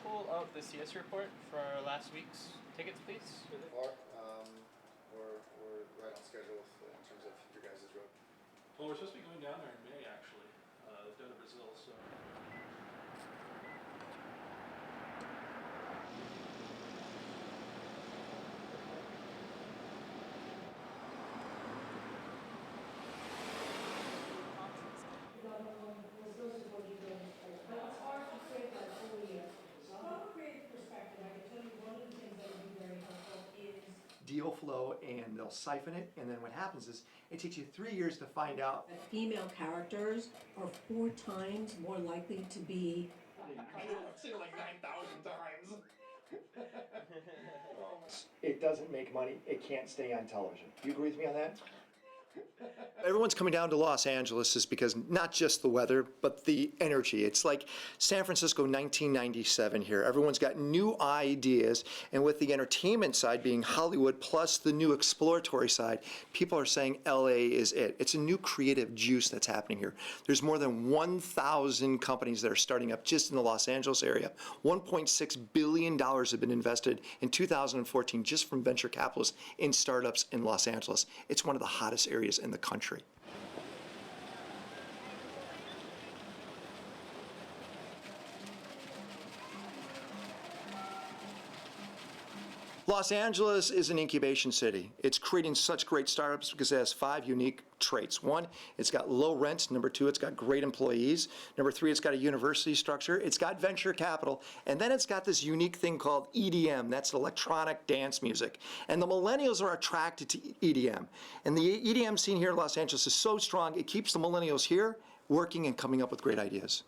pull up the CS report for last week's tickets, please? We're right on schedule in terms of your guys' road. Well, we're supposed to be going down there in May, actually, down to Brazil, so. Deal flow, and they'll siphon it, and then what happens is it takes you 3 years to find out. Female characters are 4 times more likely to be. I've seen it like 9,000 times. It doesn't make money. It can't stay on television. Do you agree with me on that? Everyone's coming down to Los Angeles is because not just the weather, but the energy. It's like San Francisco 1997 here. Everyone's got new ideas, and with the entertainment side being Hollywood plus the new exploratory side, people are saying LA is it. It's a new creative juice that's happening here. There's more than 1,000 companies that are starting up just in the Los Angeles area. $1.6 billion have been invested in 2014 just from venture capitalists in startups in Los Angeles. It's one of the hottest areas in the country. Los Angeles is an incubation city. It's creating such great startups because it has 5 unique traits. 1, it's got low rent. Number 2, it's got great employees. Number 3, it's got a university structure. It's got venture capital. And then it's got this unique thing called EDM. That's electronic dance music. And the millennials are attracted to EDM. And the EDM scene here in Los Angeles is so strong, it keeps the millennials here working and coming up with great ideas.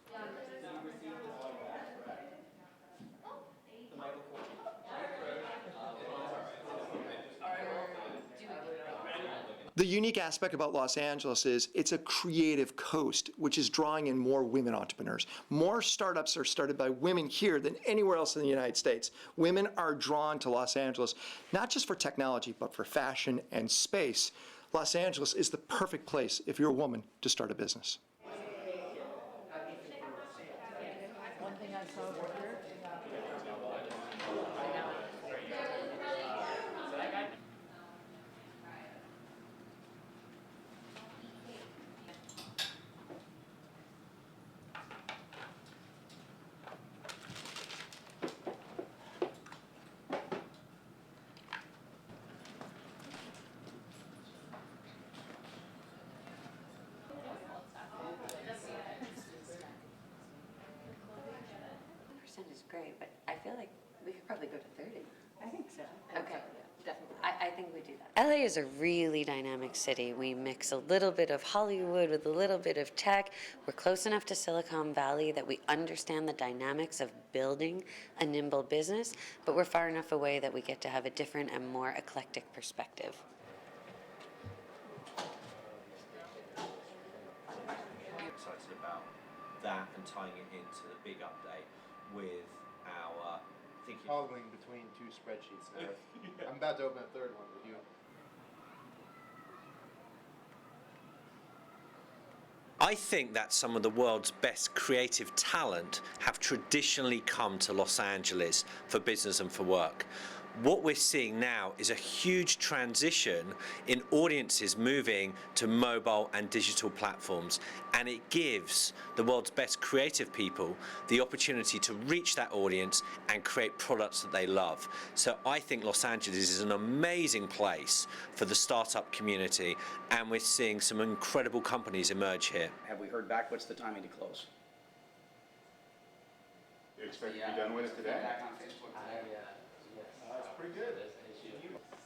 The unique aspect about Los Angeles is it's a creative coast, which is drawing in more women entrepreneurs. More startups are started by women here than anywhere else in the United States. Women are drawn to Los Angeles, not just for technology, but for fashion and space. Los Angeles is the perfect place, if you're a woman, to start a business. One thing I saw over here. Is great, but I feel like we could probably go to 30. I think so. Okay. Definitely. I think we do that. LA is a really dynamic city. We mix a little bit of Hollywood with a little bit of tech. We're close enough to Silicon Valley that we understand the dynamics of building a nimble business, but we're far enough away that we get to have a different and more eclectic perspective. I'm excited about that and tying it into the big update with our thinking. Toggling between 2 spreadsheets now. Yeah. I'm about to open a 3rd one with you. I think that some of the world's best creative talent have traditionally come to Los Angeles for business and for work. What we're seeing now is a huge transition in audiences moving to mobile and digital platforms, and it gives the world's best creative people the opportunity to reach that audience and create products that they love. So I think Los Angeles is an amazing place for the startup community, and we're seeing some incredible companies emerge here. Have we heard back? What's the timing to close? You expect to be done with it today? Back on Facebook today. That's pretty good.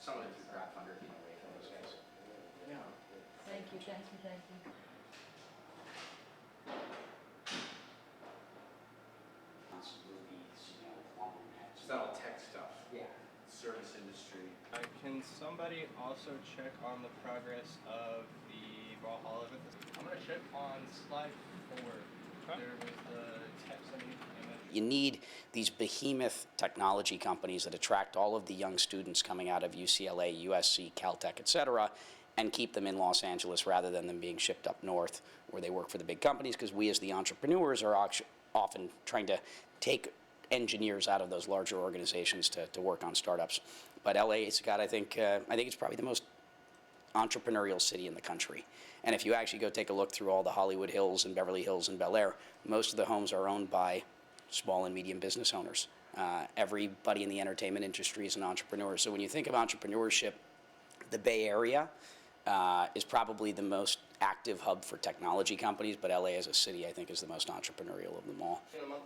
Some of them do crowdfunder if you know, wait for those guys. Yeah. Thank you. It's not all tech stuff. Yeah. Service industry. Can somebody also check on the progress of the Valhalla? I'm going to check on slide 4. There was the text image. You need these behemoth technology companies that attract all of the young students coming out of UCLA, USC, Caltech, et cetera, and keep them in Los Angeles rather than them being shipped up north where they work for the big companies, because we as the entrepreneurs are often trying to take engineers out of those larger organizations to work on startups. But LA's got, I think it's probably the most entrepreneurial city in the country. And if you actually go take a look through all the Hollywood Hills and Beverly Hills and Bel Air, most of the homes are owned by small and medium business owners. Everybody in the entertainment industry is an entrepreneur. So when you think of entrepreneurship, the Bay Area is probably the most active hub for technology companies, but LA as a city, I think, is the most entrepreneurial of them all. In a month,